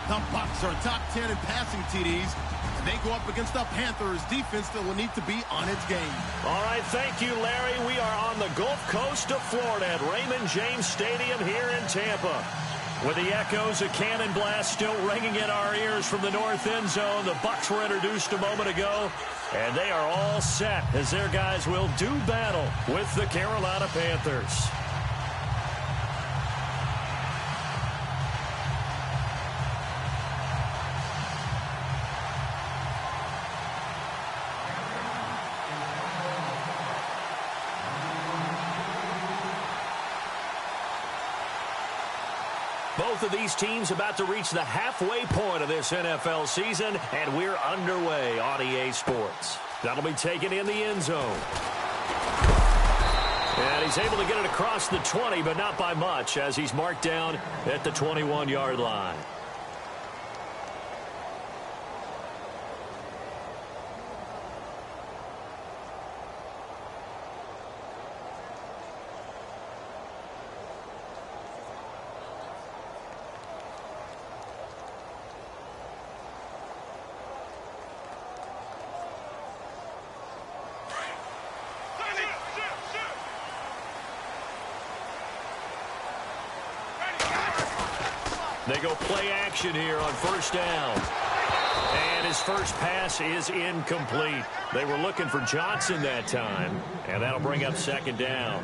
The Bucs are top 10 in passing TDs. And they go up against the Panthers defense that will need to be on its game. All right, thank you, Larry. We are on the Gulf Coast of Florida at Raymond James Stadium here in Tampa. With the echoes of cannon blast still ringing in our ears from the north end zone. The Bucs were introduced a moment ago, and they are all set as their guys will do battle with the Carolina Panthers. Both of these teams about to reach the halfway point of this NFL season, and we're underway on EA Sports. That'll be taken in the end zone. And he's able to get it across the 20, but not by much, as he's marked down at the 21-yard line. They go play action here on first down. And his first pass is incomplete. They were looking for Johnson that time, and that'll bring up second down.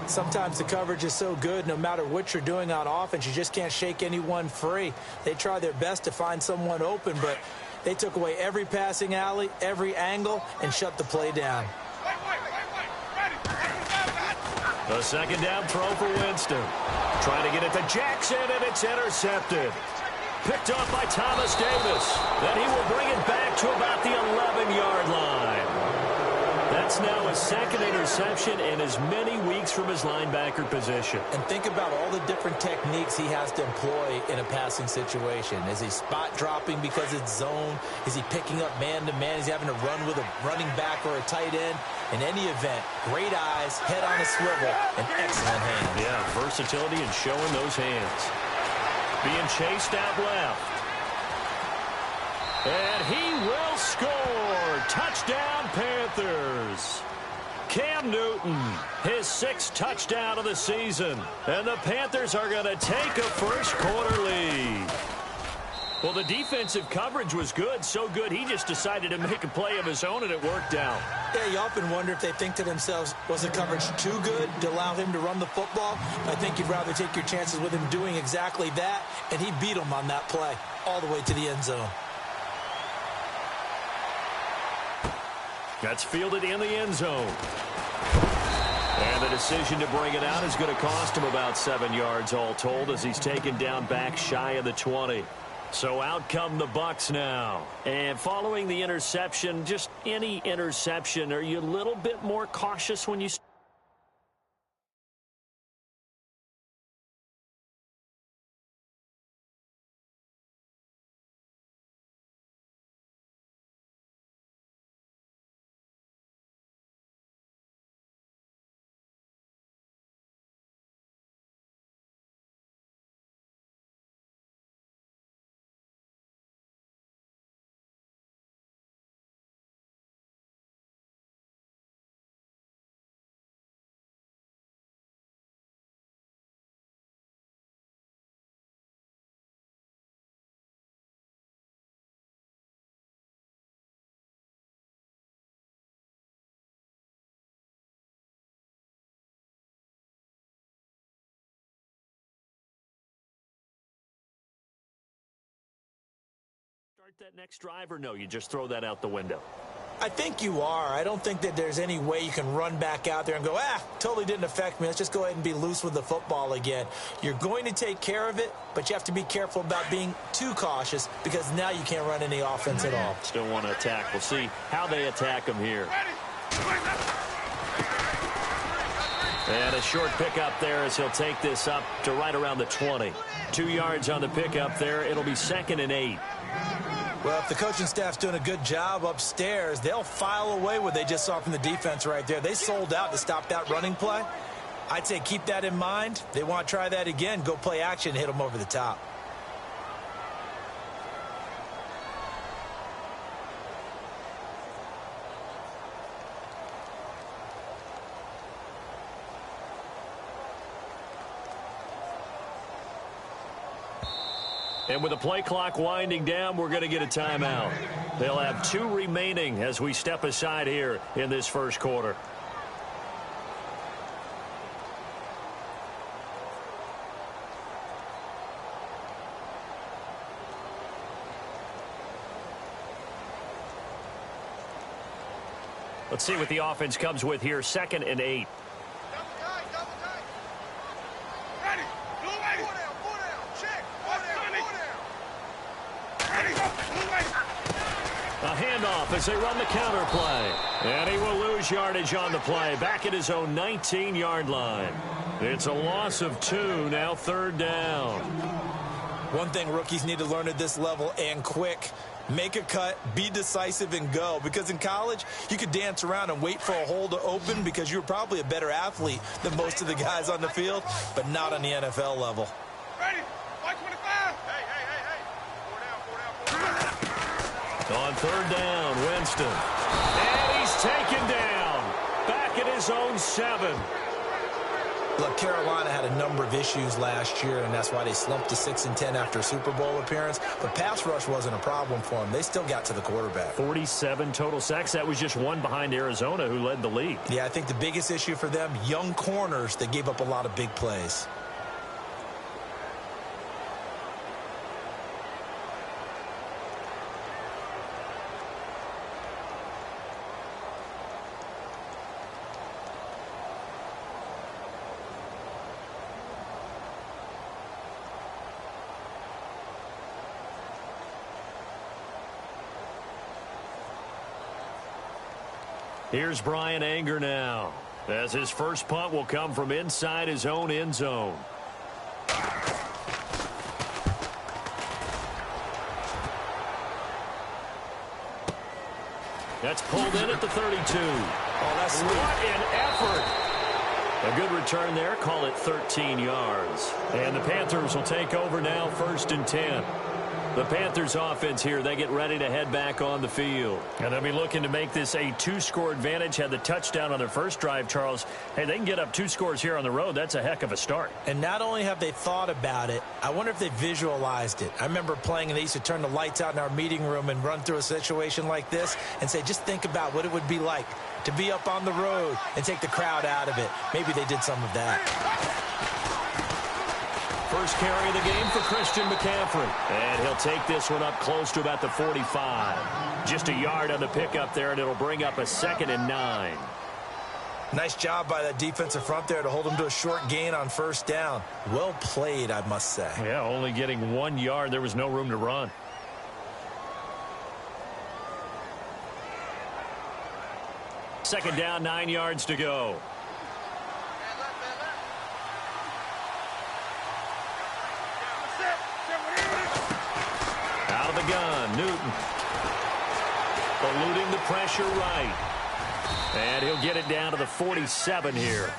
Sometimes the coverage is so good, no matter what you're doing on offense, you just can't shake anyone free. They try their best to find someone open, but they took away every passing alley, every angle, and shut the play down. The second down throw for Winston. Trying to get it to Jackson, and it's intercepted. Picked off by Thomas Davis. Then he will bring it back to about the 11-yard line. That's now his second interception in as many weeks from his linebacker position. And think about all the different techniques he has to employ in a passing situation. Is he spot dropping because it's zone? Is he picking up man-to-man? Is he having to run with a running back or a tight end? In any event, great eyes, head on a swivel, and excellent hands. Yeah, versatility and showing those hands. Being chased out left. And he will score. Touchdown, Panthers. Cam Newton, his 6th touchdown of the season. And the Panthers are going to take a first-quarter lead. Well, the defensive coverage was good, so good he just decided to make a play of his own, and it worked out. Yeah, you often wonder if they think to themselves, was the coverage too good to allow him to run the football? I think you'd rather take your chances with him doing exactly that, and he beat him on that play all the way to the end zone. That's fielded in the end zone. And the decision to bring it out is going to cost him about 7 yards all told, as he's taken down back shy of the 20. So out come the Bucs now. And following the interception, just any interception, are you a little bit more cautious when you... Start that next drive, or no, you just throw that out the window? I think you are. I don't think that there's any way you can run back out there and go, totally didn't affect me. Let's just go ahead and be loose with the football again. You're going to take care of it, but you have to be careful about being too cautious, because now you can't run any offense at all. Still want to attack. We'll see how they attack them here. And a short pickup there as he'll take this up to right around the 20. 2 yards on the pickup there. It'll be 2nd and 8. Well, if the coaching staff's doing a good job upstairs, they'll file away what they just saw from the defense right there. They sold out to stop that running play. I'd say keep that in mind. They want to try that again. Go play action, hit them over the top. And with the play clock winding down, we're going to get a timeout. They'll have 2 remaining as we step aside here in this first quarter. Let's see what the offense comes with here. 2nd and 8. A handoff as they run the counter play. And he will lose yardage on the play. Back at his own 19-yard line. It's a loss of 2. Now 3rd down. One thing rookies need to learn at this level, and quick, make a cut, be decisive, and go. Because in college, you could dance around and wait for a hole to open because you're probably a better athlete than most of the guys on the field, but not on the NFL level. Ready? 525. Hey. On 3rd down, Winston. And he's taken down. Back at his own 7. Look, Carolina had a number of issues last year, and that's why they slumped to 6-10 after a Super Bowl appearance. But pass rush wasn't a problem for them. They still got to the quarterback. 47 total sacks. That was just 1 behind Arizona, who led the league. Yeah, I think the biggest issue for them, young corners that gave up a lot of big plays. Here's Brian Anger now, as his first punt will come from inside his own end zone. That's pulled in at the 32. Oh, that's sweet. What an effort. A good return there. Call it 13 yards. And the Panthers will take over now, 1st and 10. The Panthers offense here, they get ready to head back on the field. And they'll be looking to make this a 2-score advantage. Had the touchdown on their first drive, Charles. Hey, they can get up 2 scores here on the road. That's a heck of a start. And not only have they thought about it, I wonder if they visualized it. I remember playing, and they used to turn the lights out in our meeting room and run through a situation like this and say, just think about what it would be like to be up on the road and take the crowd out of it. Maybe they did some of that. First carry of the game for Christian McCaffrey. And he'll take this one up close to about the 45. Just a yard on the pickup there, and it'll bring up a 2nd and 9. Nice job by that defensive front there to hold him to a short gain on 1st down. Well played, I must say. Yeah, only getting 1 yard. There was no room to run. Second down, 9 yards to go. Out of the gun, Newton. Eluding the pressure right. And he'll get it down to the 47 here.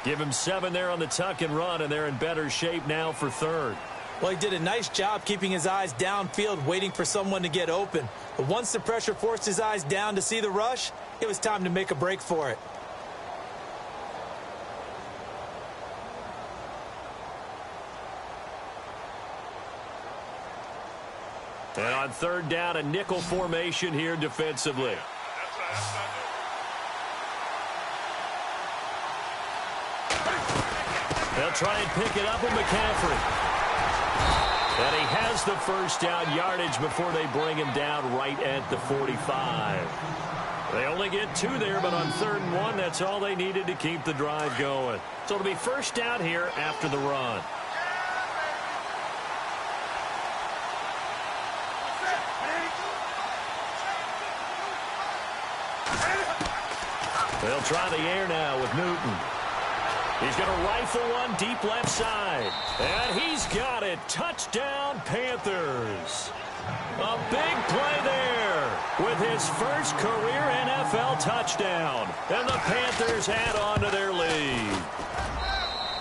Give him 7 there on the tuck and run, and they're in better shape now for 3rd. Well, he did a nice job keeping his eyes downfield, waiting for someone to get open. But once the pressure forced his eyes down to see the rush, it was time to make a break for it. And on 3rd down, a nickel formation here defensively. They'll try and pick it up with McCaffrey. And he has the first down yardage before they bring him down right at the 45. They only get 2 there, but on 3rd and 1, that's all they needed to keep the drive going. So it'll be first down here after the run. They'll try the air now with Newton. He's going to rifle one deep left side. And he's got it. Touchdown, Panthers. A big play there with his first career NFL touchdown. And the Panthers add on to their lead.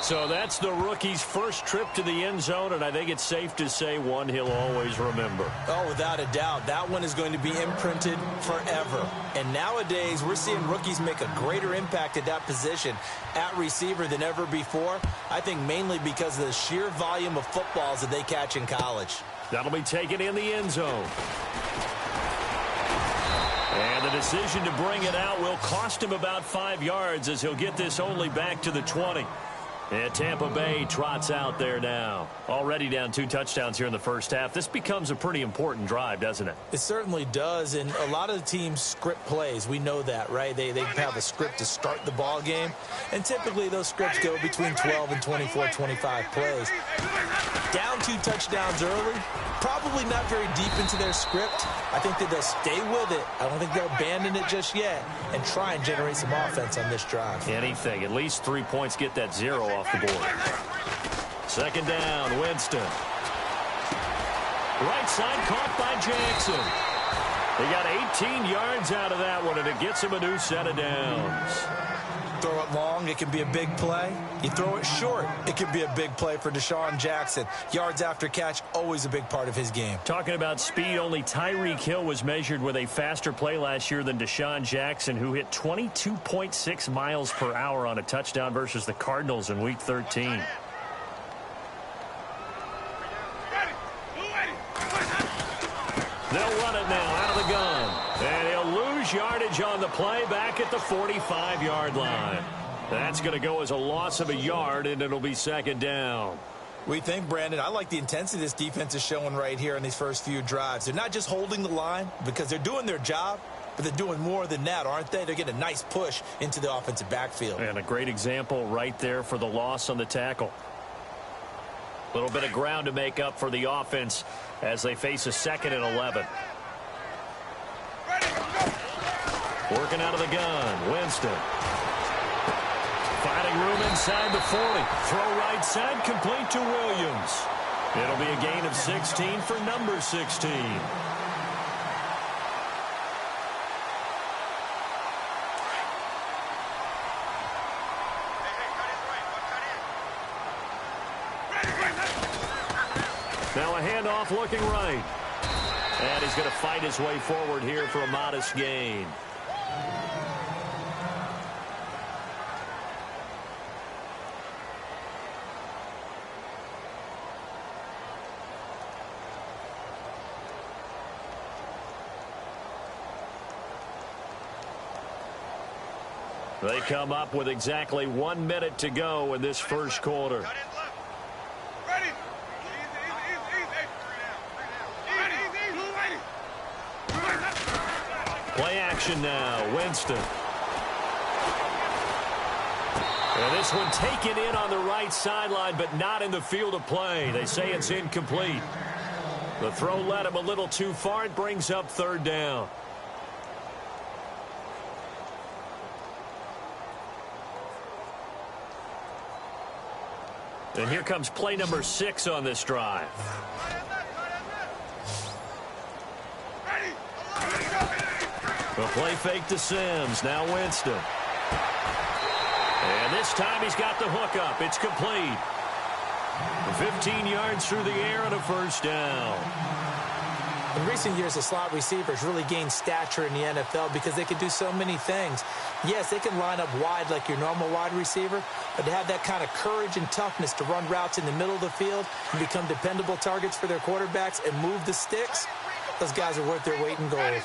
So that's the rookie's first trip to the end zone, and I think it's safe to say one he'll always remember. Oh, without a doubt. That one is going to be imprinted forever. And nowadays, we're seeing rookies make a greater impact at that position at receiver than ever before. I think mainly because of the sheer volume of footballs that they catch in college. That'll be taken in the end zone. And the decision to bring it out will cost him about 5 yards as he'll get this only back to the 20. And Tampa Bay trots out there now. Already down 2 touchdowns here in the first half. This becomes a pretty important drive, doesn't it? It certainly does, and a lot of the teams script plays. We know that, right? They have a script to start the ball game, and typically those scripts go between 12 and 24, 25 plays. Down 2 touchdowns early, probably not very deep into their script. I think that they'll stay with it. I don't think they'll abandon it just yet and try and generate some offense on this drive. Anything. At least 3 points, get that 0 off the board. Second down, Winston. Right side caught by Jackson. They got 18 yards out of that one, and it gets him a new set of downs. Throw it long, it can be a big play. You throw it short, it can be a big play for Deshaun Jackson. Yards after catch, always a big part of his game. Talking about speed, only Tyreek Hill was measured with a faster play last year than Deshaun Jackson, who hit 22.6 miles per hour on a touchdown versus the Cardinals in Week 13. They'll run it now out of the gun. And he'll lose yardage on the play back at the 45-yard line. That's going to go as a loss of a yard, and it'll be second down. We think, Brandon, I like the intensity this defense is showing right here in these first few drives. They're not just holding the line because they're doing their job, but they're doing more than that, aren't they? They're getting a nice push into the offensive backfield. And a great example right there for the loss on the tackle. A little bit of ground to make up for the offense as they face a 2nd and 11. Working out of the gun, Winston. Finding room inside the 40. Throw right side, complete to Williams. It'll be a gain of 16 for number 16. Now a handoff looking right. And he's going to fight his way forward here for a modest gain. They come up with exactly 1 minute to go in this first quarter. Play action now, Winston. And this one taken in on the right sideline, but not in the field of play. They say it's incomplete. The throw led him a little too far. It brings up third down. And here comes play number 6 on this drive. A play fake to Sims. Now Winston. And this time he's got the hook up. It's complete. 15 yards through the air and a first down. In recent years, the slot receivers really gained stature in the NFL because they can do so many things. Yes, they can line up wide like your normal wide receiver, but to have that kind of courage and toughness to run routes in the middle of the field and become dependable targets for their quarterbacks and move the sticks, those guys are worth their weight in gold.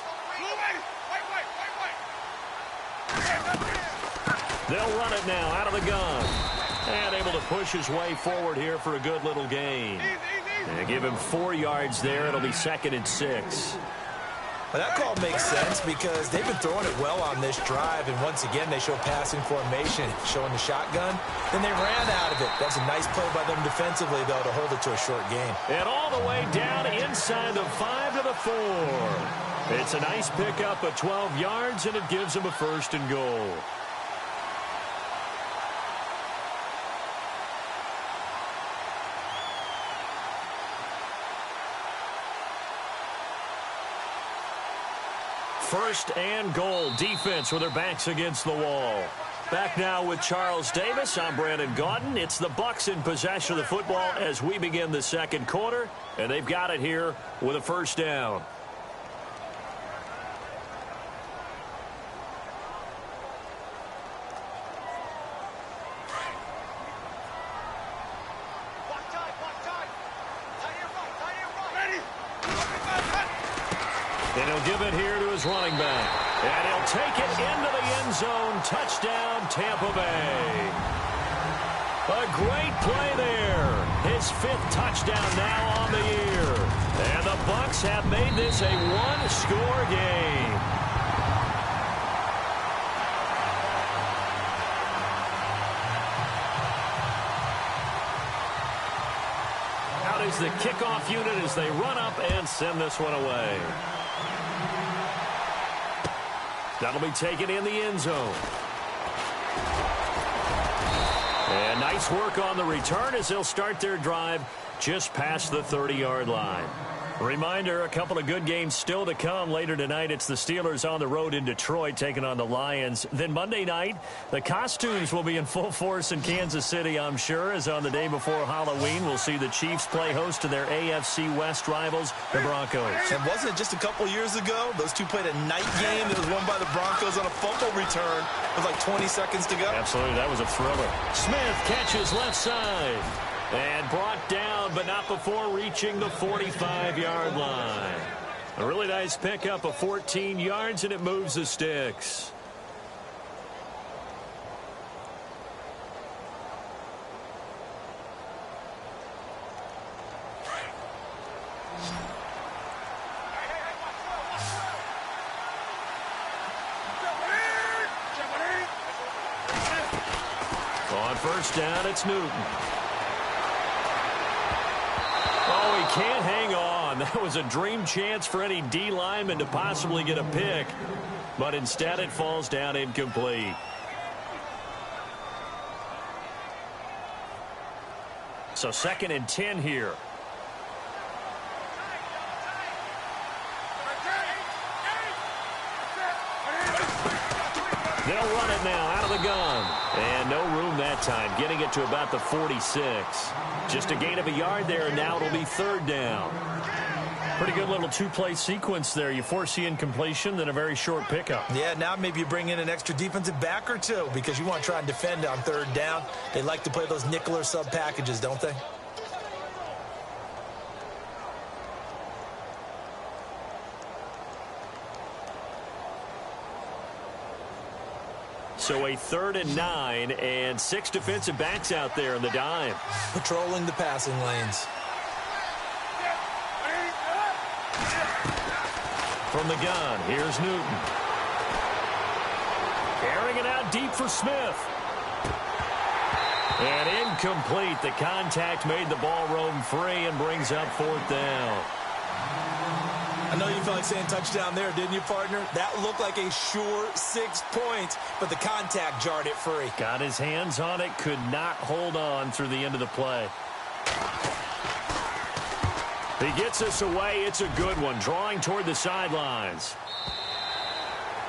They'll run it now out of the gun. And able to push his way forward here for a good little gain. And give him 4 yards there. It'll be 2nd and 6. Well, that call makes sense because they've been throwing it well on this drive, and once again they show passing formation, showing the shotgun. Then they ran out of it. That's a nice play by them defensively, though, to hold it to a short gain. And all the way down inside the 5 to the 4. It's a nice pickup of 12 yards, and it gives them a 1st and goal. First and goal. Defense with their backs against the wall. Back now with Charles Davis. I'm Brandon Gaudin. It's the Bucs in possession of the football as we begin the second quarter, and they've got it here with a first down. And he'll give it here to his running back. And he'll take it into the end zone. Touchdown, Tampa Bay. A great play there. His 5th touchdown now on the year. And the Bucs have made this a one-score game. Out is the kickoff unit as they run up and send this one away. That'll be taken in the end zone. And nice work on the return as they'll start their drive just past the 30-yard line. Reminder, a couple of good games still to come. Later tonight, it's the Steelers on the road in Detroit taking on the Lions. Then Monday night, the costumes will be in full force in Kansas City, I'm sure, as on the day before Halloween, we'll see the Chiefs play host to their AFC West rivals, the Broncos. And wasn't it just a couple years ago, those two played a night game that was won by the Broncos on a fumble return with like 20 seconds to go? Absolutely, that was a thriller. Smith catches left side. And brought down, but not before reaching the 45-yard line. A really nice pickup of 14 yards, and it moves the sticks. On first down, it's Newton. Oh, he can't hang on. That was a dream chance for any D lineman to possibly get a pick. But instead it falls down incomplete. So 2nd and 10 here. They'll run it now out of the gun. And no room that time, getting it to about the 46. Just a gain of a yard there, and now it'll be 3rd down. Pretty good little two-play sequence there. You force the incompletion, then a very short pickup. Yeah, now maybe you bring in an extra defensive back or two because you want to try and defend on 3rd down. They like to play those nickel or sub packages, don't they? So a 3rd and 9, and 6 defensive backs out there in the dime. Patrolling the passing lanes. From the gun, here's Newton. Carrying it out deep for Smith. And incomplete. The contact made the ball roam free and brings up 4th down. I know you felt like saying touchdown there, didn't you, partner? That looked like a sure 6 points, but the contact jarred it free. Got his hands on it, could not hold on through the end of the play. He gets us away. It's a good one, drawing toward the sidelines.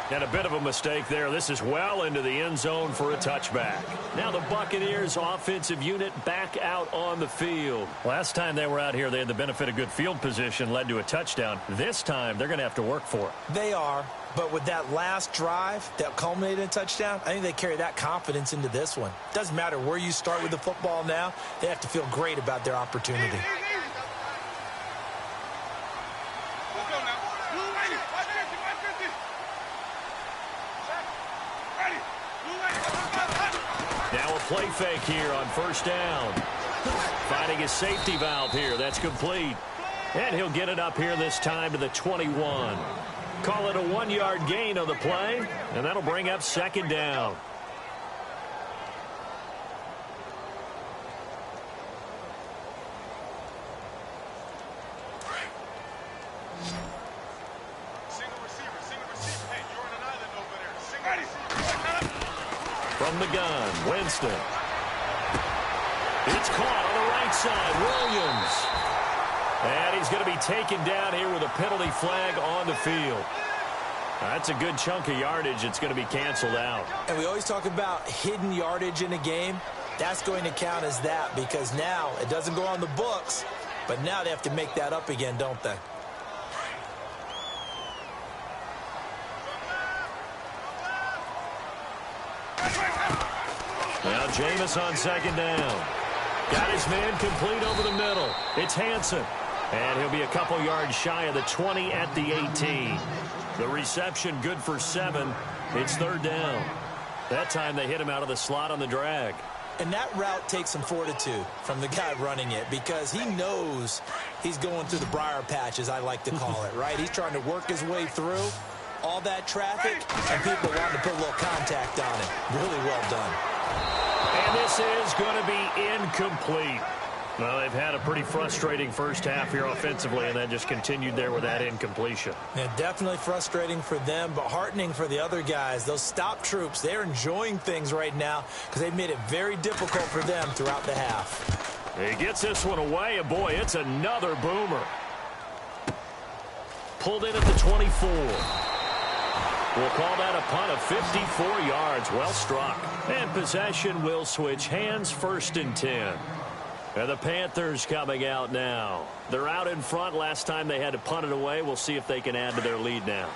And a bit of a mistake there. This is well into the end zone for a touchback. Now the Buccaneers offensive unit back out on the field. Last time they were out here, they had the benefit of good field position, led to a touchdown. This time, they're going to have to work for it. They are, but with that last drive that culminated in a touchdown, I think they carry that confidence into this one. Doesn't matter where you start with the football now, they have to feel great about their opportunity. Now a play fake here on first down. Finding his safety valve here. That's complete. And he'll get it up here this time to the 21. Call it a 1-yard gain on the play, and that'll bring up 2nd down. From the gun, Winston. It's caught on the right side, Williams. And he's going to be taken down here with a penalty flag on the field. That's a good chunk of yardage. It's going to be canceled out. And we always talk about hidden yardage in a game. That's going to count as that because now it doesn't go on the books, but now they have to make that up again, don't they? Now Jameis on second down. Got his man complete over the middle. It's Hansen. And he'll be a couple yards shy of the 20 at the 18. The reception good for 7. It's third down. That time they hit him out of the slot on the drag. And that route takes some fortitude from the guy running it because he knows he's going through the briar patch, as I like to call it, right? He's trying to work his way through all that traffic, and people want to put a little contact on it. Really well done. And this is going to be incomplete. Well, they've had a pretty frustrating first half here offensively, and then just continued there with that incompletion. Yeah, definitely frustrating for them, but heartening for the other guys. Those stop troops, they're enjoying things right now because they've made it very difficult for them throughout the half. He gets this one away, and boy, it's another boomer. Pulled in at the 24. We'll call that a punt of 54 yards. Well struck. And possession will switch hands, 1st and 10. And the Panthers coming out now. They're out in front. Last time they had to punt it away. We'll see if they can add to their lead now.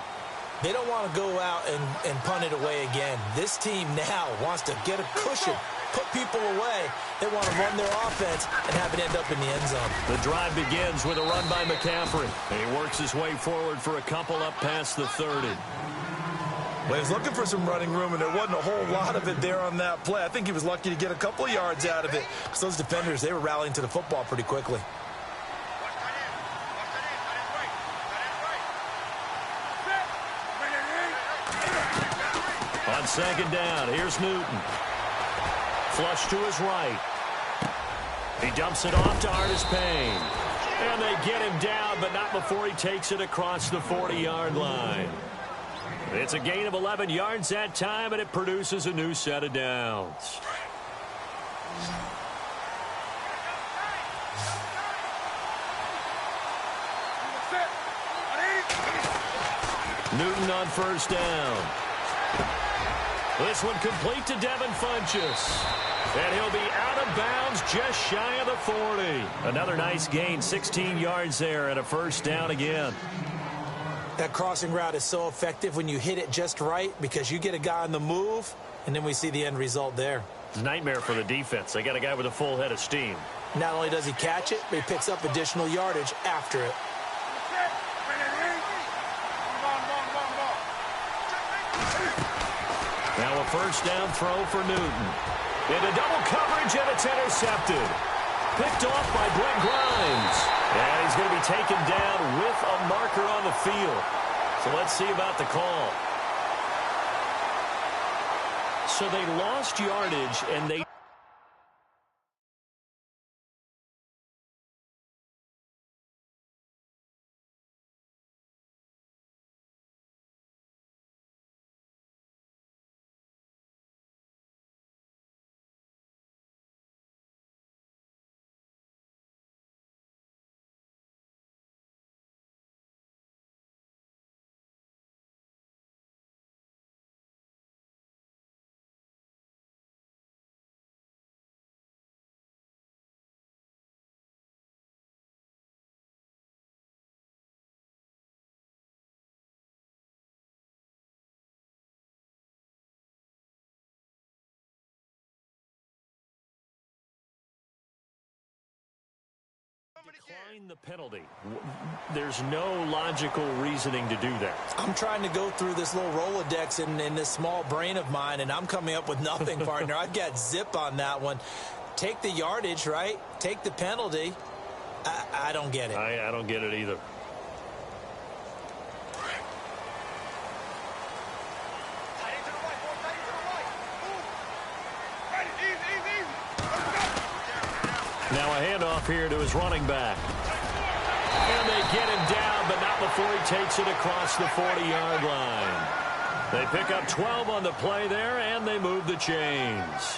They don't want to go out and punt it away again. This team now wants to get a cushion, put people away. They want to run their offense and have it end up in the end zone. The drive begins with a run by McCaffrey. He works his way forward for a couple up past the 30. Well, he was looking for some running room, and there wasn't a whole lot of it there on that play. I think he was lucky to get a couple of yards out of it because those defenders, they were rallying to the football pretty quickly. On second down, here's Newton. Flush to his right. He dumps it off to Artis Payne. And they get him down, but not before he takes it across the 40-yard line. It's a gain of 11 yards that time, and it produces a new set of downs. Newton on first down. This one complete to Devin Funchess. And he'll be out of bounds just shy of the 40. Another nice gain, 16 yards there, and a first down again. That crossing route is so effective when you hit it just right because you get a guy on the move, and then we see the end result there. It's a nightmare for the defense. They got a guy with a full head of steam. Not only does he catch it, but he picks up additional yardage after it. Now a first down throw for Newton. Into double coverage, and it's intercepted. Picked off by Brent Grimes. And he's going to be taken down with a marker on the field. So let's see about the call. So they lost yardage, and they... Decline the penalty. There's no logical reasoning to do that. I'm trying to go through this little Rolodex in this small brain of mine, and I'm coming up with nothing, partner. I've got zip on that one. Take the yardage, right? Take the penalty. I don't get it. I don't get it either. Now a handoff here to his running back. And they get him down, but not before he takes it across the 40-yard line. They pick up 12 on the play there, and they move the chains.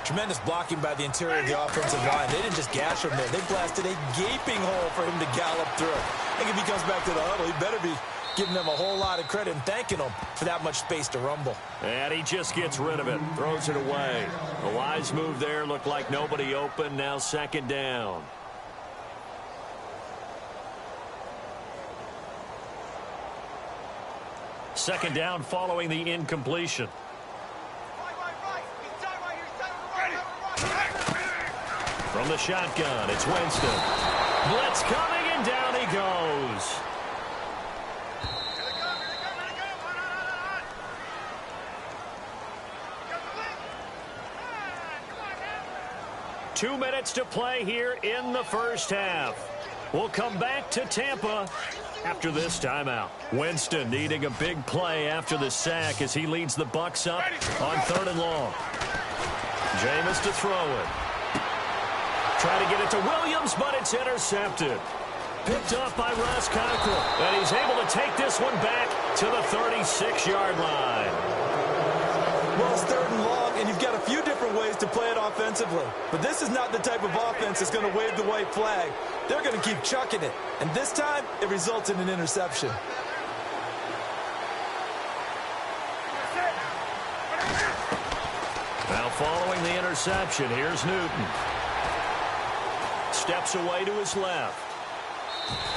Tremendous blocking by the interior of the offensive line. They didn't just gash him there. They blasted a gaping hole for him to gallop through. I think if he comes back to the huddle, he better be giving them a whole lot of credit and thanking them for that much space to rumble. And he just gets rid of it, throws it away. A wise move there, looked like nobody open, now second down. Second down following the incompletion. From the shotgun, it's Winston. Blitz coming, and down he goes. Two minutes to play here in the first half. We'll come back to Tampa after this timeout. Winston needing a big play after the sack as he leads the Bucs up on 3rd and long. Jameis to throw it. Trying to get it to Williams, but it's intercepted. Picked up by Ross Cockrell. And he's able to take this one back to the 36-yard line. Well, it's 3rd and long, and you've got a few different ways to play it offensively. But this is not the type of offense that's going to wave the white flag. They're going to keep chucking it. And this time, it results in an interception. Now following the interception, here's Newton. Steps away to his left.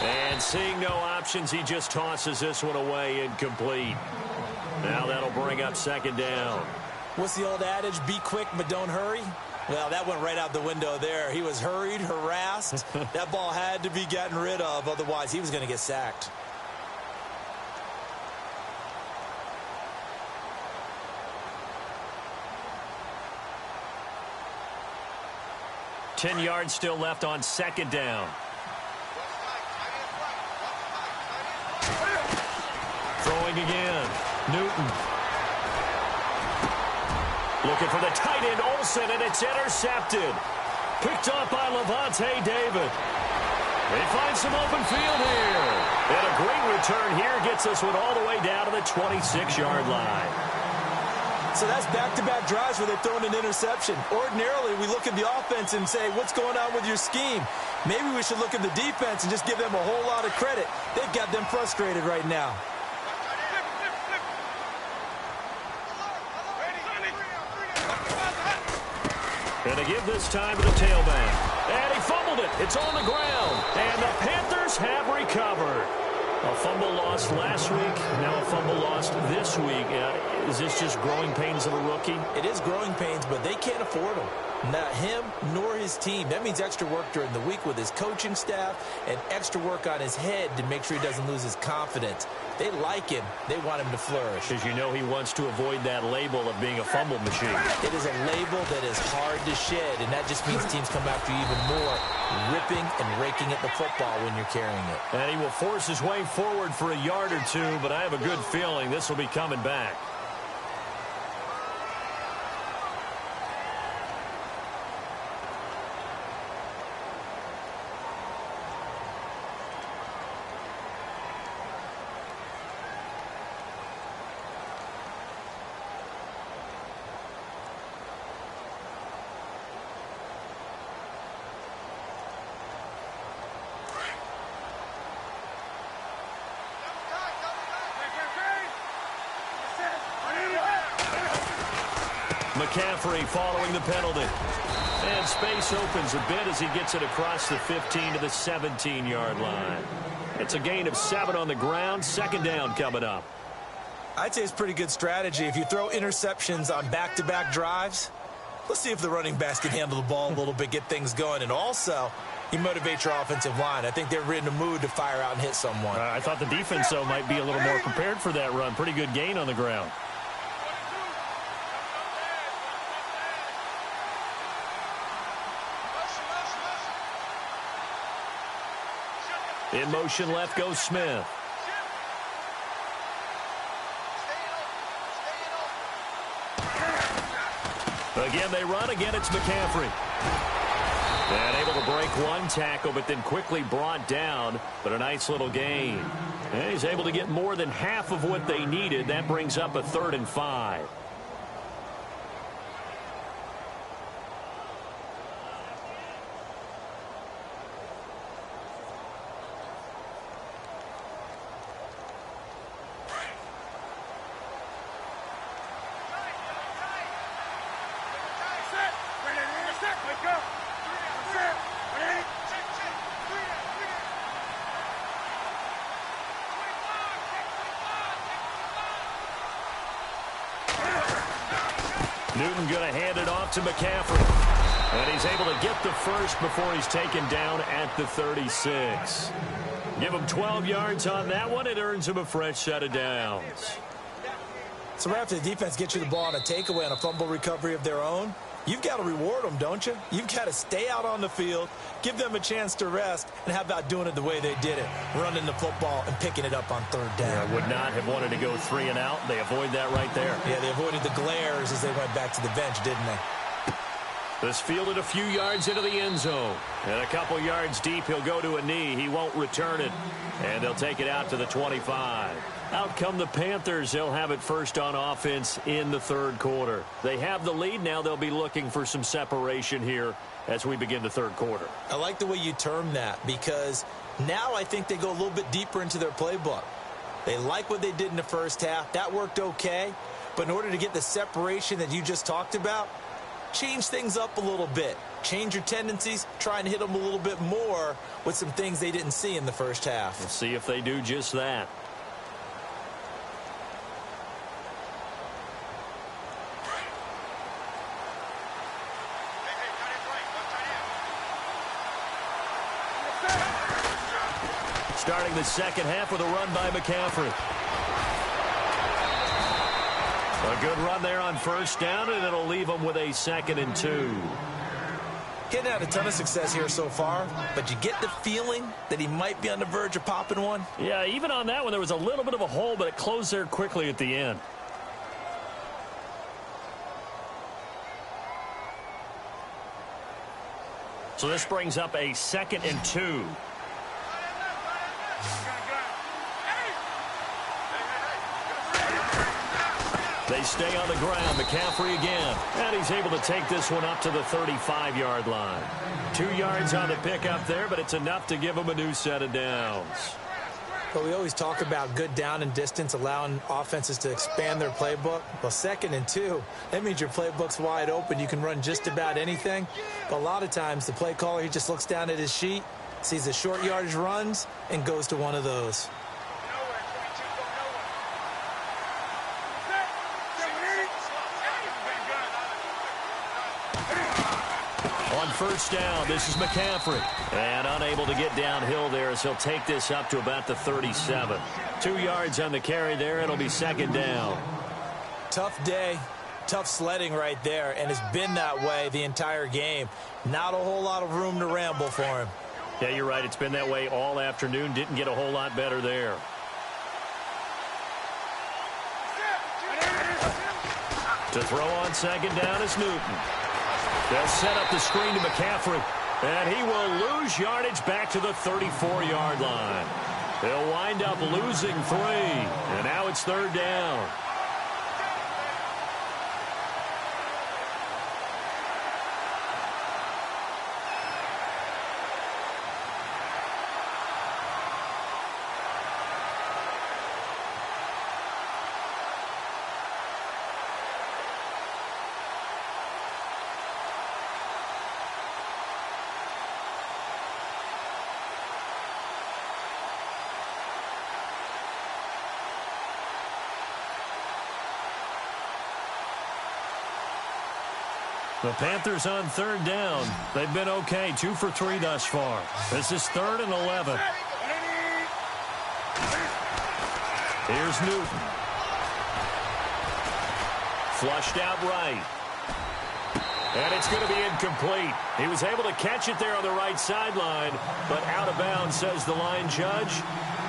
And seeing no options, he just tosses this one away, incomplete. Now that'll bring up second down. What's the old adage? Be quick, but don't hurry? Well, that went right out the window there. He was hurried, harassed. That ball had to be gotten rid of, otherwise he was going to get sacked. Ten yards still left on second down. Throwing again. Newton. Looking for the tight end, Olsen, and it's intercepted. Picked up by Levante David. They find some open field here. And a great return here gets this one all the way down to the 26-yard line. So that's back-to-back drives where they've thrown an interception. Ordinarily, we look at the offense and say, what's going on with your scheme? Maybe we should look at the defense and just give them a whole lot of credit. They've got them frustrated right now. And to give this time to the tailback. And he fumbled it. It's on the ground. And the Panthers have recovered. A fumble lost last week, now a fumble lost this week. Is this just growing pains of a rookie? It is growing pains, but they can't afford them. Not him nor his team. That means extra work during the week with his coaching staff and extra work on his head to make sure he doesn't lose his confidence. They like him. They want him to flourish. Because you know he wants to avoid that label of being a fumble machine. It is a label that is hard to shed, and that just means teams come after you even more, ripping and raking at the football when you're carrying it. And he will force his way forward for a yard or two, but I have a good feeling this will be coming back. McCaffrey following the penalty. And space opens a bit as he gets it across the 15 to the 17-yard line. It's a gain of 7 on the ground. Second down coming up. I'd say it's pretty good strategy. If you throw interceptions on back-to-back drives, let's see if the running backs can handle the ball a little bit, get things going. And also, you motivate your offensive line. I think they're in a mood to fire out and hit someone. I thought the defense, though, might be a little more prepared for that run. Pretty good gain on the ground. In motion left goes Smith. Again, they run. Again, it's McCaffrey. And able to break one tackle, but then quickly brought down. But a nice little gain. And he's able to get more than half of what they needed. That brings up a 3rd and 5. Newton going to hand it off to McCaffrey. And he's able to get the first before he's taken down at the 36. Give him 12 yards on that one. It earns him a fresh set of downs. So right after the defense gets you the ball on a takeaway on a fumble recovery of their own, you've got to reward them, don't you? You've got to stay out on the field, give them a chance to rest, and how about doing it the way they did it, running the football and picking it up on third down. Yeah, would not have wanted to go 3 and out. They avoid that right there. Yeah, they avoided the glares as they went back to the bench, didn't they? This fielded a few yards into the end zone. And a couple yards deep, he'll go to a knee. He won't return it. And they'll take it out to the 25. Out come the Panthers. They'll have it first on offense in the third quarter. They have the lead. Now they'll be looking for some separation here as we begin the third quarter. I like the way you term that because now I think they go a little bit deeper into their playbook. They like what they did in the first half. That worked okay. But in order to get the separation that you just talked about, change things up a little bit. Change your tendencies. Try and hit them a little bit more with some things they didn't see in the first half. We'll see if they do just that. Starting the second half with a run by McCaffrey. A good run there on first down, and it'll leave them with a 2nd and 2. Getting had a ton of success here so far, but you get the feeling that he might be on the verge of popping one. Yeah, even on that one, there was a little bit of a hole, but it closed there quickly at the end. So this brings up a 2nd and 2. They stay on the ground. McCaffrey again. And he's able to take this one up to the 35-yard line. 2 yards on the pickup there, but it's enough to give him a new set of downs. Well, we always talk about good down and distance, allowing offenses to expand their playbook. Well, 2nd and 2, that means your playbook's wide open. You can run just about anything. But a lot of times, the play caller, he just looks down at his sheet, sees the short yardage runs, and goes to one of those. On first down, this is McCaffrey. And unable to get downhill there as he'll take this up to about the 37. 2 yards on the carry there. It'll be 2nd down. Tough day, tough sledding right there, and it's been that way the entire game. Not a whole lot of room to ramble for him. Yeah, you're right. It's been that way all afternoon. Didn't get a whole lot better there. To throw on 2nd down is Newton. They'll set up the screen to McCaffrey. And he will lose yardage back to the 34-yard line. They'll wind up losing 3. And now it's 3rd down. The Panthers on 3rd down. They've been okay. 2 for 3 thus far. This is 3rd and 11. Here's Newton. Flushed out right. And it's going to be incomplete. He was able to catch it there on the right sideline, but out of bounds, says the line judge.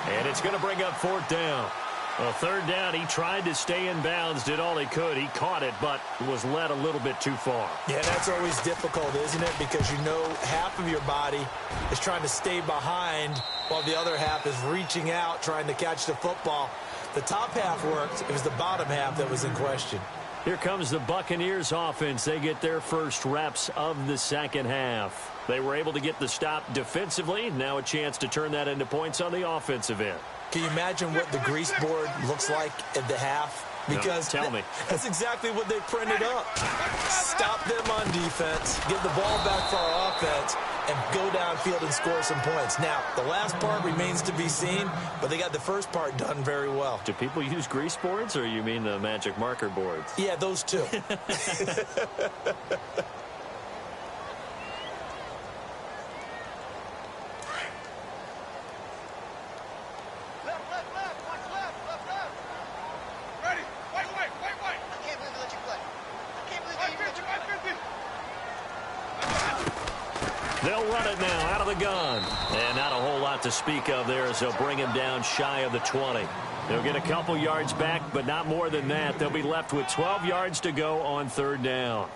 And it's going to bring up 4th down. Well, 3rd down, he tried to stay in bounds, did all he could. He caught it, but was led a little bit too far. Yeah, that's always difficult, isn't it? Because you know half of your body is trying to stay behind while the other half is reaching out, trying to catch the football. The top half worked. It was the bottom half that was in question. Here comes the Buccaneers offense. They get their first reps of the second half. They were able to get the stop defensively. Now a chance to turn that into points on the offensive end. Can you imagine what the grease board looks like at the half? Because tell me. That's exactly what they printed up. Stop them on defense, get the ball back for our offense, and go downfield and score some points. Now, the last part remains to be seen, but they got the first part done very well. Do people use grease boards, or you mean the magic marker boards? Yeah, those two. They'll run it now out of the gun. And not a whole lot to speak of there as they'll bring him down shy of the 20. They'll get a couple yards back, but not more than that. They'll be left with 12 yards to go on third down.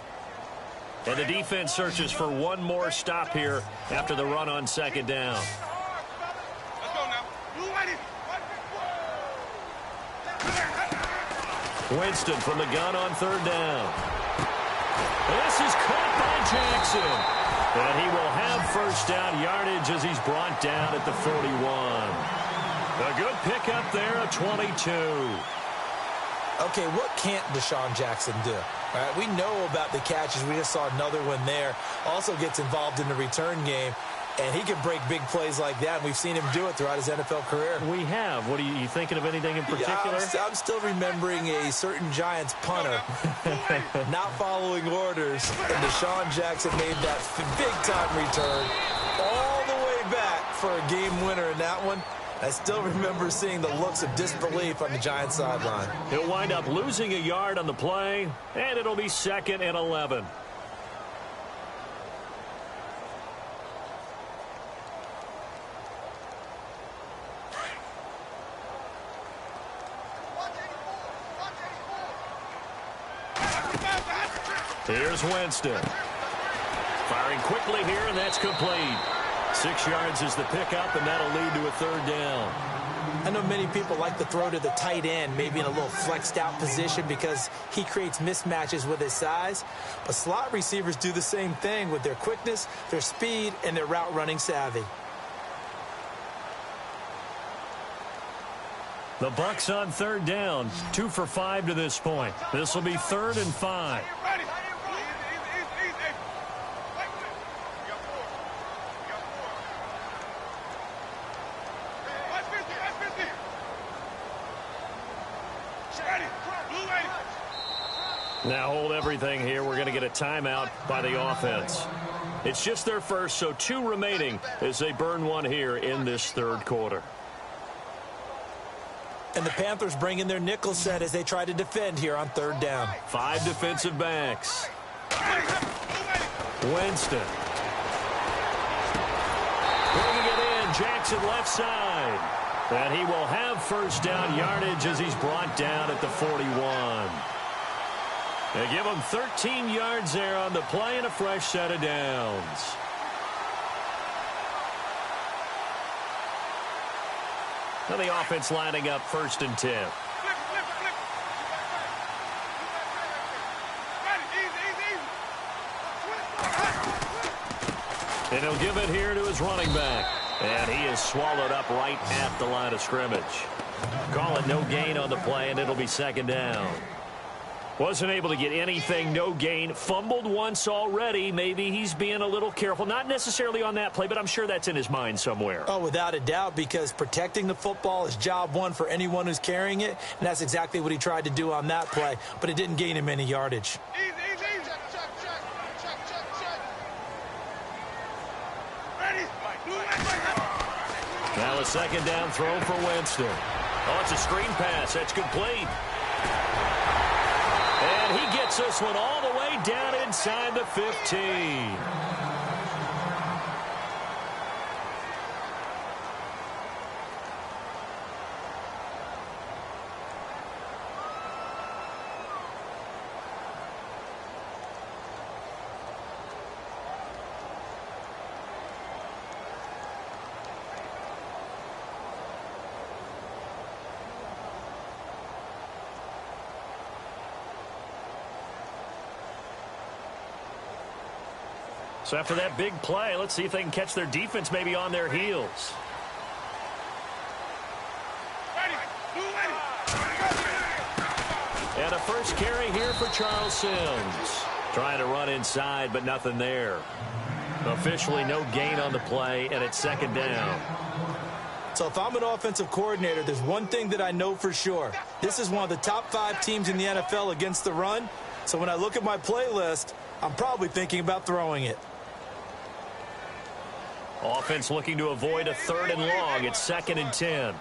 And the defense searches for one more stop here after the run on second down. Let's go now. Winston from the gun on third down. This is caught by Jackson. And he will have first down yardage as he's brought down at the 41. A good pickup there, a 22. Okay, what can't Deshaun Jackson do? All right, we know about the catches. We just saw another one there. Also gets involved in the return game. And he can break big plays like that. And we've seen him do it throughout his NFL career. We have. What are you thinking of anything in particular? Yeah, I'm still remembering a certain Giants punter not following orders. And Deshaun Jackson made that big-time return all the way back for a game winner in that one. I still remember seeing the looks of disbelief on the Giants sideline. He'll wind up losing a yard on the play, and it'll be 2nd and 11. Here's Winston. Firing quickly here, and that's complete. 6 yards is the pickup, and that'll lead to a third down. I know many people like to throw to the tight end, maybe in a little flexed out position because he creates mismatches with his size. But slot receivers do the same thing with their quickness, their speed, and their route running savvy. The Bucs on third down, 2 for 5 to this point. This will be 3rd and 5. Now hold everything here. We're going to get a timeout by the offense. It's just their first, so 2 remaining as they burn one here in this third quarter. And the Panthers bring in their nickel set as they try to defend here on third down. 5 defensive backs. Winston. Bringing it in, Jackson left side. And he will have first down yardage as he's brought down at the 41. They give him 13 yards there on the play and a fresh set of downs. Now the offense lining up 1st and 10. And he'll give it here to his running back. And he is swallowed up right at the line of scrimmage. Call it no gain on the play, and it'll be 2nd down. Wasn't able to get anything, no gain. Fumbled once already. Maybe he's being a little careful. Not necessarily on that play, but I'm sure that's in his mind somewhere. Oh, without a doubt, because protecting the football is job one for anyone who's carrying it, and that's exactly what he tried to do on that play, but it didn't gain him any yardage. Now a 2nd down throw for Winston. Oh, it's a screen pass. That's complete. And he gets this one all the way down inside the 15. So after that big play, let's see if they can catch their defense maybe on their heels. And a first carry here for Charles Sims. Trying to run inside, but nothing there. Officially no gain on the play, and it's second down. So if I'm an offensive coordinator, there's one thing that I know for sure. This is one of the top 5 teams in the NFL against the run. So when I look at my playlist, I'm probably thinking about throwing it. Offense looking to avoid a 3rd and long. It's 2nd and 10.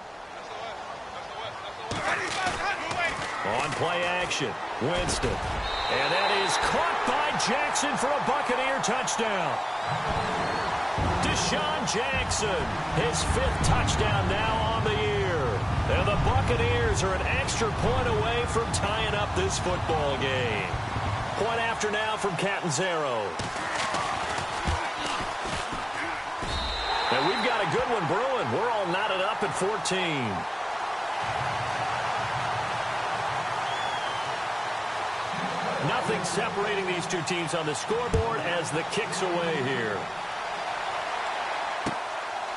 On play action, Winston. And that is caught by Jackson for a Buccaneer touchdown. Deshaun Jackson, his 5th touchdown now on the year. And the Buccaneers are an extra point away from tying up this football game. Point after now from Catanzaro. And we've got a good one brewing. We're all knotted up at 14. Nothing separating these two teams on the scoreboard as the kick's away here.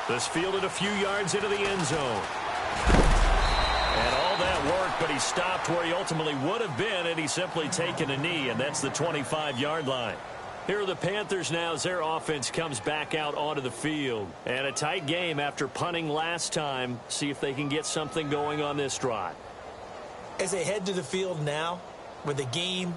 This fielded a few yards into the end zone. And all that work, but he stopped where he ultimately would have been had he simply taken a knee, and that's the 25-yard line. Here are the Panthers now as their offense comes back out onto the field. And a tight game after punting last time. See if they can get something going on this drive. As they head to the field now, with the game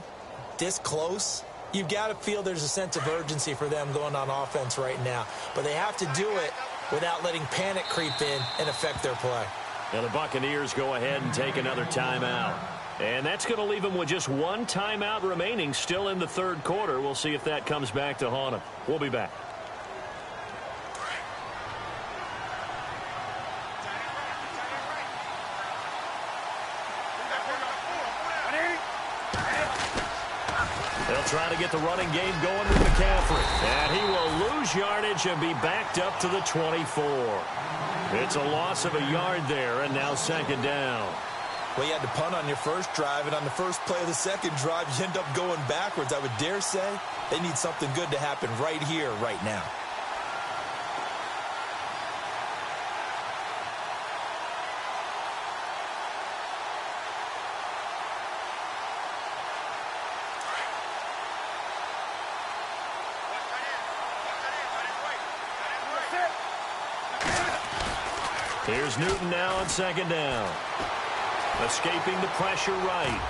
this close, you've got to feel there's a sense of urgency for them going on offense right now. But they have to do it without letting panic creep in and affect their play. And the Buccaneers go ahead and take another timeout. And that's going to leave them with just one timeout remaining still in the 3rd quarter. We'll see if that comes back to haunt them. We'll be back. They'll try to get the running game going with McCaffrey. And he will lose yardage and be backed up to the 24. It's a loss of a yard there, and now 2nd down. Well, you had to punt on your first drive, and on the first play of the second drive, you end up going backwards. I would dare say they need something good to happen right here, right now. Here's Newton now on 2nd down. Escaping the pressure right.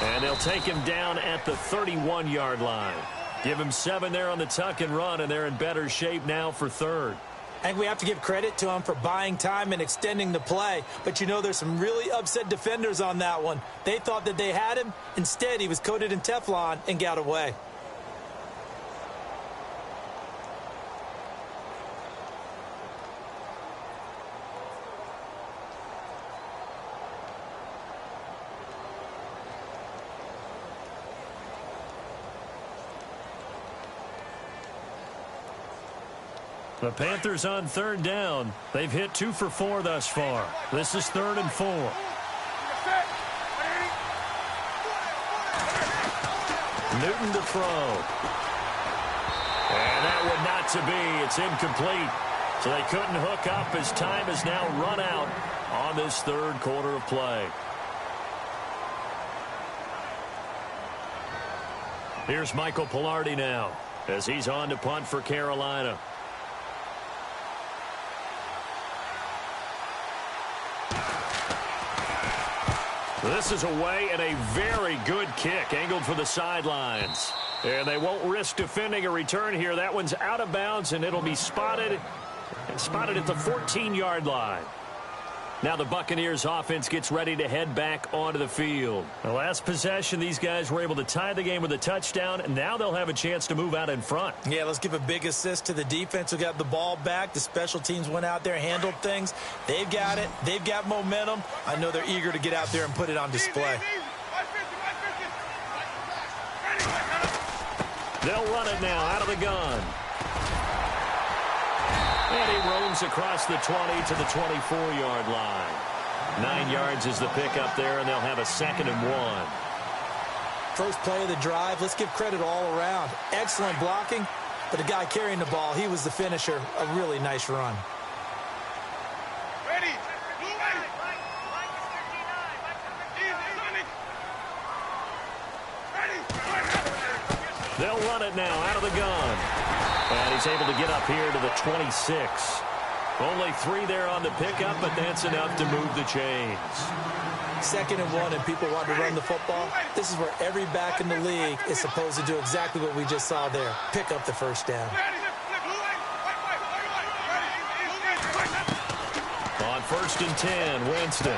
And they'll take him down at the 31-yard line. Give him 7 there on the tuck and run, and they're in better shape now for 3rd. I think we have to give credit to him for buying time and extending the play. But, you know, there's some really upset defenders on that one. They thought that they had him. Instead, he was coated in Teflon and got away. The Panthers on 3rd down. They've hit 2 for 4 thus far. This is 3rd and 4. Newton to throw. And that would not to be. It's incomplete. So they couldn't hook up as time has now run out on this 3rd quarter of play. Here's Michael Pilardi now as he's on to punt for Carolina. This is away and a very good kick angled for the sidelines. And they won't risk defending a return here. That one's out of bounds, and it'll be spotted at the 14-yard line. Now the Buccaneers offense gets ready to head back onto the field. The last possession, these guys were able to tie the game with a touchdown, and now they'll have a chance to move out in front. Yeah, let's give a big assist to the defense who got the ball back. The special teams went out there, handled things. They've got it. They've got momentum. I know they're eager to get out there and put it on display. They'll run it now out of the gun. And he roams across the 20 to the 24-yard line. 9 yards is the pickup there, and they'll have a 2nd and 1. First play of the drive, let's give credit all around. Excellent blocking, but the guy carrying the ball, he was the finisher. A really nice run. They'll run it now out of the gun. And he's able to get up here to the 26. Only 3 there on the pickup, but that's enough to move the chains. 2nd and 1, and people want to run the football. This is where every back in the league is supposed to do exactly what we just saw there. Pick up the first down. On 1st and 10, Winston.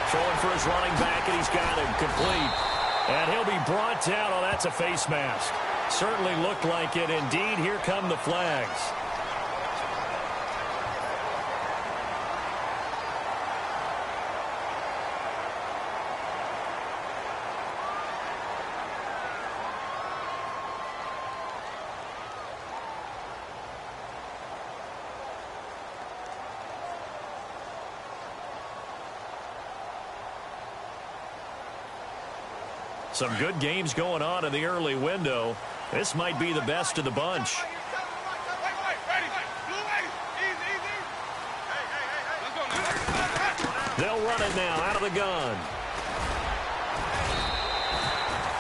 Throwing for his running back, and he's got him complete. And he'll be brought down. Oh, that's a face mask. Certainly looked like it. Indeed, here come the flags. Some good games going on in the early window. This might be the best of the bunch. They'll run it now out of the gun.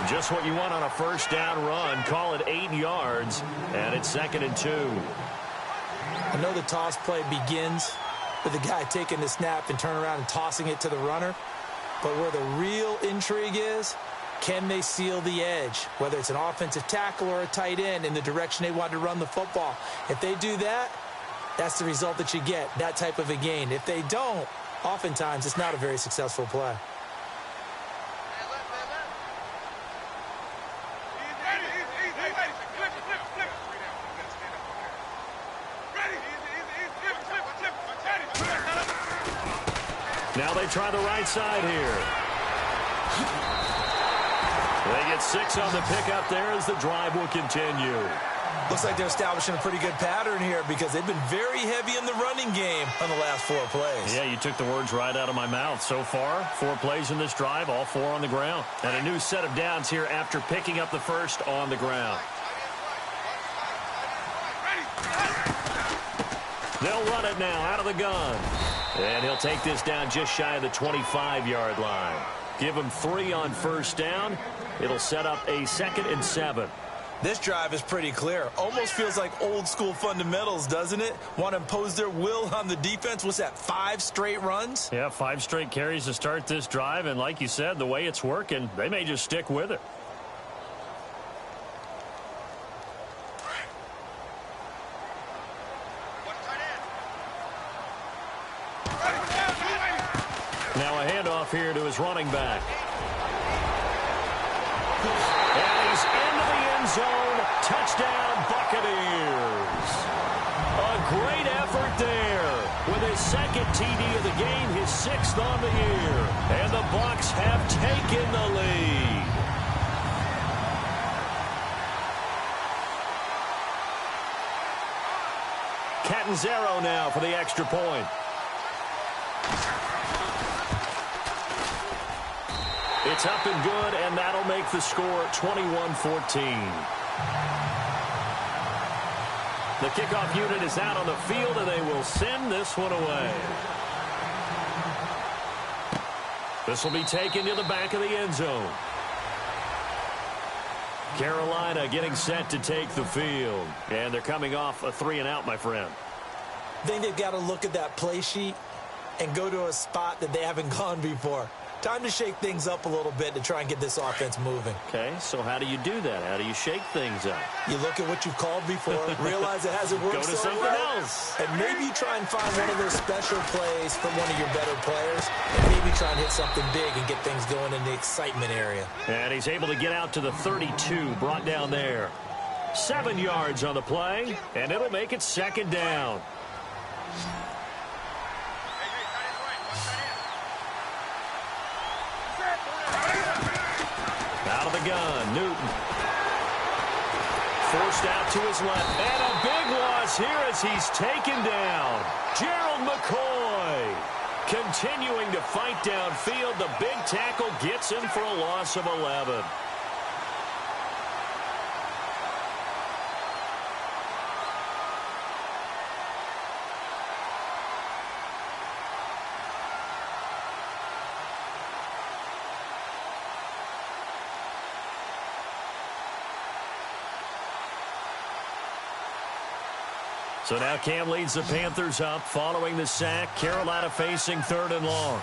Just what you want on a first down run. Call it 8 yards, and it's 2nd and 2. I know the toss play begins with the guy taking the snap and turning around and tossing it to the runner. But where the real intrigue is, can they seal the edge, whether it's an offensive tackle or a tight end, in the direction they want to run the football? If they do that, that's the result that you get, that type of a gain. If they don't, oftentimes it's not a very successful play. Now they try the right side here. They get 6 on the pickup there as the drive will continue. Looks like they're establishing a pretty good pattern here because they've been very heavy in the running game on the last 4 plays. Yeah, you took the words right out of my mouth. So far, 4 plays in this drive, all 4 on the ground. And a new set of downs here after picking up the first on the ground. They'll run it now out of the gun. And he'll take this down just shy of the 25-yard line. Give him 3 on first down. It'll set up a 2nd and 7. This drive is pretty clear. Almost feels like old school fundamentals, doesn't it? Want to impose their will on the defense. What's that, 5 straight runs? Yeah, 5 straight carries to start this drive. And like you said, the way it's working, they may just stick with it. Now a handoff here to his running back. And he's into the end zone. Touchdown, Buccaneers. A great effort there. With his 2nd TD of the game, his 6th on the year. And the Bucs have taken the lead. Catanzaro now for the extra point. It's up and good, and that'll make the score 21-14. The kickoff unit is out on the field, and they will send this one away. This will be taken to the back of the end zone. Carolina getting set to take the field, and they're coming off a 3-and-out, my friend. I think they've got to look at that play sheet and go to a spot that they haven't gone before. Time to shake things up a little bit to try and get this offense moving. Okay, so how do you do that? How do you shake things up? You look at what you've called before, realize it hasn't worked Go to so something well, else. and maybe try and find one of those special plays from one of your better players, and maybe try and hit something big and get things going in the excitement area. And he's able to get out to the 32, brought down there. 7 yards on the play, and it'll make it 2nd down. Out of the gun, Newton. Forced out to his left. And a big loss here as he's taken down. Gerald McCoy continuing to fight downfield. The big tackle gets him for a loss of 11. So now Cam leads the Panthers up following the sack. Carolina facing 3rd and long.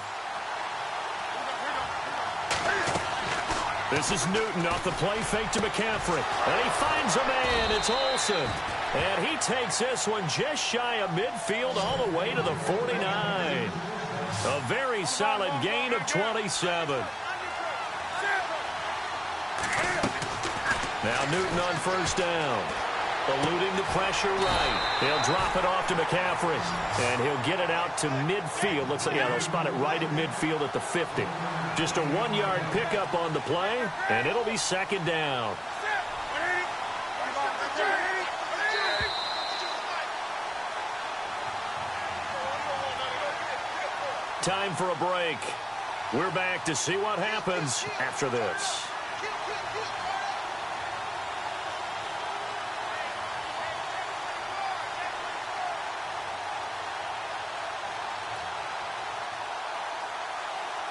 This is Newton off the play fake to McCaffrey. And he finds a man. It's Olsen. And he takes this one just shy of midfield all the way to the 49. A very solid gain of 27. Now Newton on 1st down. Eluding the pressure right. He'll drop it off to McCaffrey. And he'll get it out to midfield. Let's say, yeah, they'll spot it right at midfield at the 50. Just a 1-yard pickup on the play, and it'll be 2nd down. Time for a break. We're back to see what happens after this.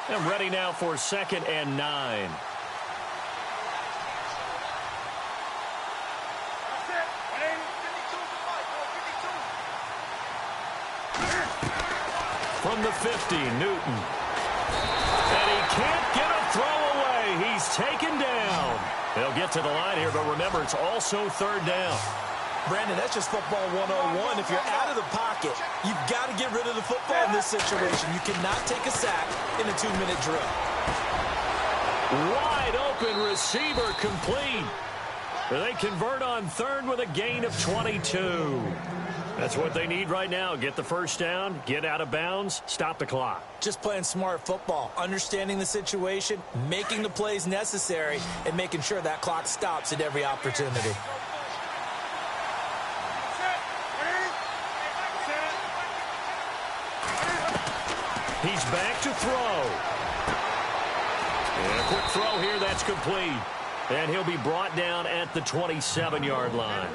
And ready now for 2nd and 9. From the 50, Newton. And he can't get a throw away. He's taken down. They'll get to the line here, but remember, it's also 3rd down. Brandon, that's just football 101. If you're out of the pocket, you've got to get rid of the football in this situation. You cannot take a sack in a 2-minute drill. Wide open receiver complete. They convert on 3rd with a gain of 22. That's what they need right now. Get the 1st down, get out of bounds, stop the clock. Just playing smart football, understanding the situation, making the plays necessary, and making sure that clock stops at every opportunity. He's back to throw. And a quick throw here, that's complete. And he'll be brought down at the 27-yard line.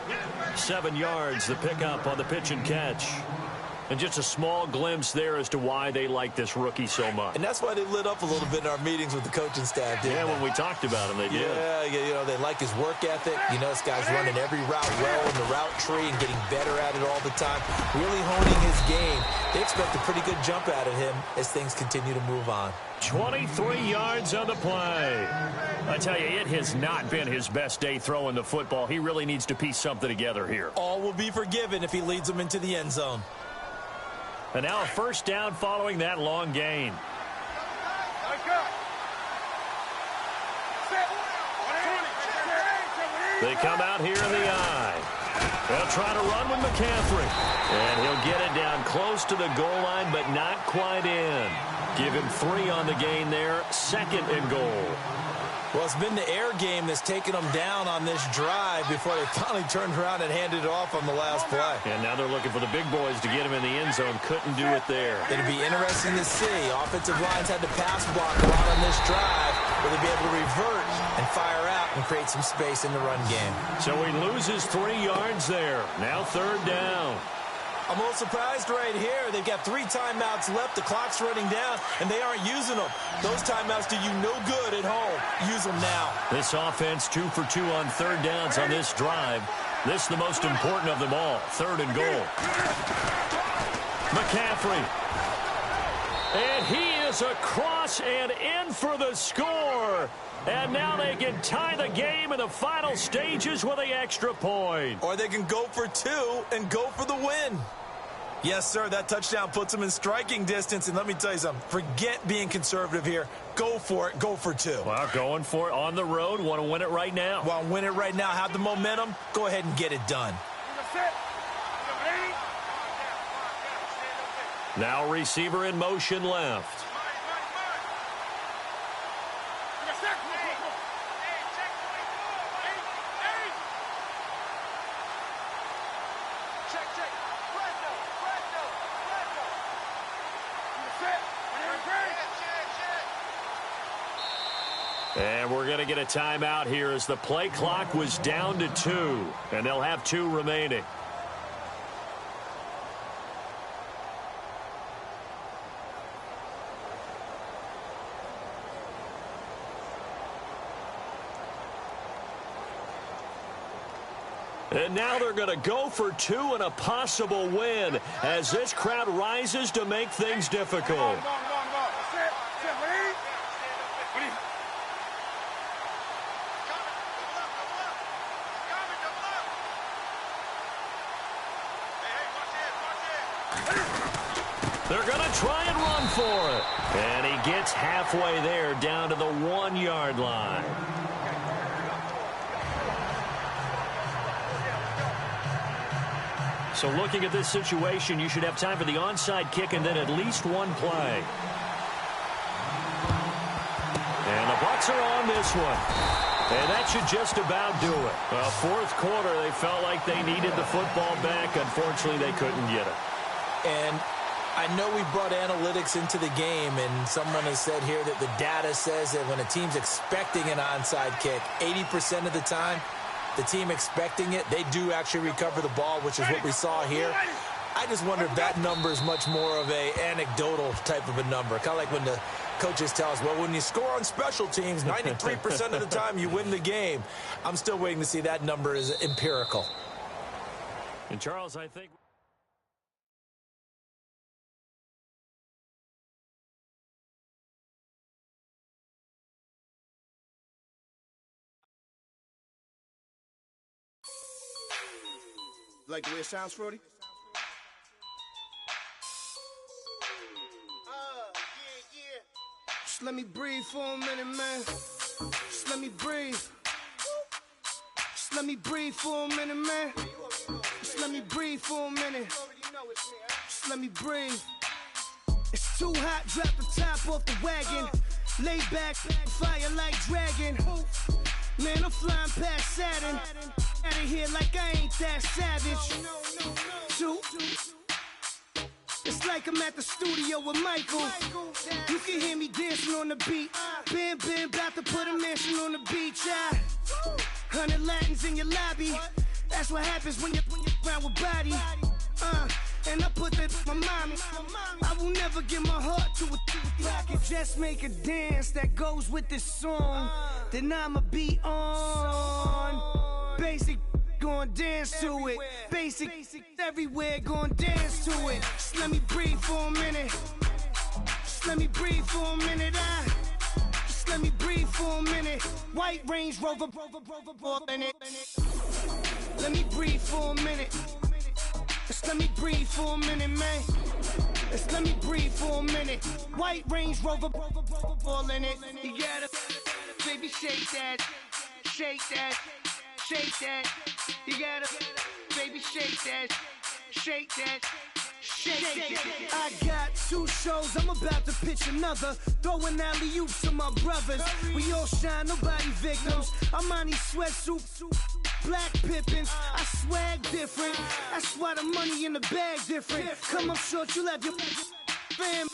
7 yards, the pickup on the pitch and catch. And just a small glimpse there as to why they like this rookie so much. And that's why they lit up a little bit in our meetings with the coaching staff, didn't they? When we talked about him, they did. Yeah, you know, they like his work ethic. You know, this guy's running every route well in the route tree and getting better at it all the time. Really honing his game. They expect a pretty good jump out of him as things continue to move on. 23 yards on the play. I tell you, it has not been his best day throwing the football. He really needs to piece something together here. All will be forgiven if he leads them into the end zone. And now a 1st down following that long gain. They come out here in the eye. They'll try to run with McCaffrey. And he'll get it down close to the goal line, but not quite in. Give him 3 on the gain there. 2nd and goal. Well, it's been the air game that's taken them down on this drive before they finally turned around and handed it off on the last play. And now they're looking for the big boys to get him in the end zone. Couldn't do it there. It'll be interesting to see. Offensive lines had to pass block a lot on this drive. Will they be able to revert and fire out and create some space in the run game? So he loses 3 yards there. Now 3rd down. I'm a little surprised right here. They've got 3 timeouts left. The clock's running down, and they aren't using them. Those timeouts do you no good at home. Use them now. This offense 2 for 2 on 3rd downs on this drive. This is the most important of them all. 3rd and goal. McCaffrey. And he is across and in for the score. And now they can tie the game in the final stages with the extra point. Or they can go for 2 and go for the win. Yes, sir, that touchdown puts them in striking distance. And let me tell you something. Forget being conservative here. Go for it. Go for 2. Well, going for it on the road. Want to win it right now. Want to win it right now. Have the momentum. Go ahead and get it done. Now receiver in motion left. And we're going to get a timeout here as the play clock was down to 2. And they'll have 2 remaining. And now they're going to go for two and a possible win as this crowd rises to make things difficult. They're going to try and run for it. And he gets halfway there down to the 1-yard line. So looking at this situation, you should have time for the onside kick and then at least one play. And the Bucs are on this one. And that should just about do it. Fourth quarter, they felt like they needed the football back. Unfortunately, they couldn't get it. And I know we brought analytics into the game, and someone has said here that the data says that when a team's expecting an onside kick, 80% of the time, the team expecting it, they do actually recover the ball, which is what we saw here. I just wonder if that number is much more of a anecdotal type of a number. Kind of like when the coaches tell us, well, when you score on special teams, 93% of the time you win the game. I'm still waiting to see that number is empirical. And Charles, I think... Like the way it sounds, Frody? Yeah. Just let me breathe for a minute, man. Just let me breathe. Just let me breathe for a minute, man. Just let me breathe for a minute. Just let me breathe. It's too hot, drop the top off the wagon. Lay back, fire like dragon. Man, I'm flying past Saturn. Out of here like I ain't that savage. Two. It's like I'm at the studio with Michael. You can hear me dancing on the beat. Bam, about to put a mansion on the beach. 100 Latins in your lobby. That's what happens when you're around with body. And I put that my mommy. I will never give my heart to a I can just make a dance that goes with this song. Then I'ma be on. Basic, gon' dance to it. Basic, everywhere, gon' dance to it. Just let me breathe for a minute. Just let me breathe for a minute. Just let me breathe for a minute. White Range Rover, in it. Let me breathe for a minute. Just let me breathe for a minute, man. Just let me breathe for a minute. White Range Rover, ball in it. You gotta, baby, shake that, shake that, shake that. You gotta, baby, shake that, shake that. I got 2 shows, I'm about to pitch another. Throwing alley-oops to my brothers. We all shine, nobody victims. I'm on these sweatsuits, black Pippins. I swag different. That's why the money in the bag different. Come up short, you'll have your fam.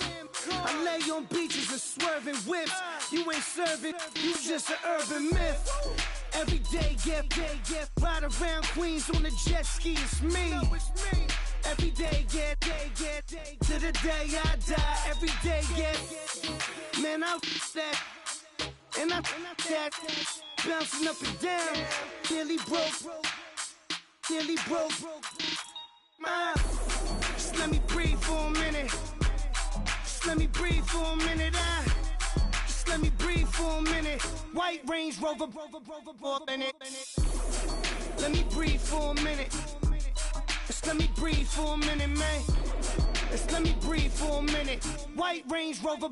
I lay on beaches and swerving whips. You ain't serving, you just an urban myth. Every day, get ride around Queens on a jet ski, it's me. Every day, get to the day I die. Every day, get man, I that and I that bouncing up and down. Nearly broke. Just let me breathe for a minute. Just let me breathe for a minute. Just let me breathe for a minute. White Range Rover, in it. Let me breathe for a minute. Just let me breathe for a minute, man. Just let me breathe for a minute. White Range Rover.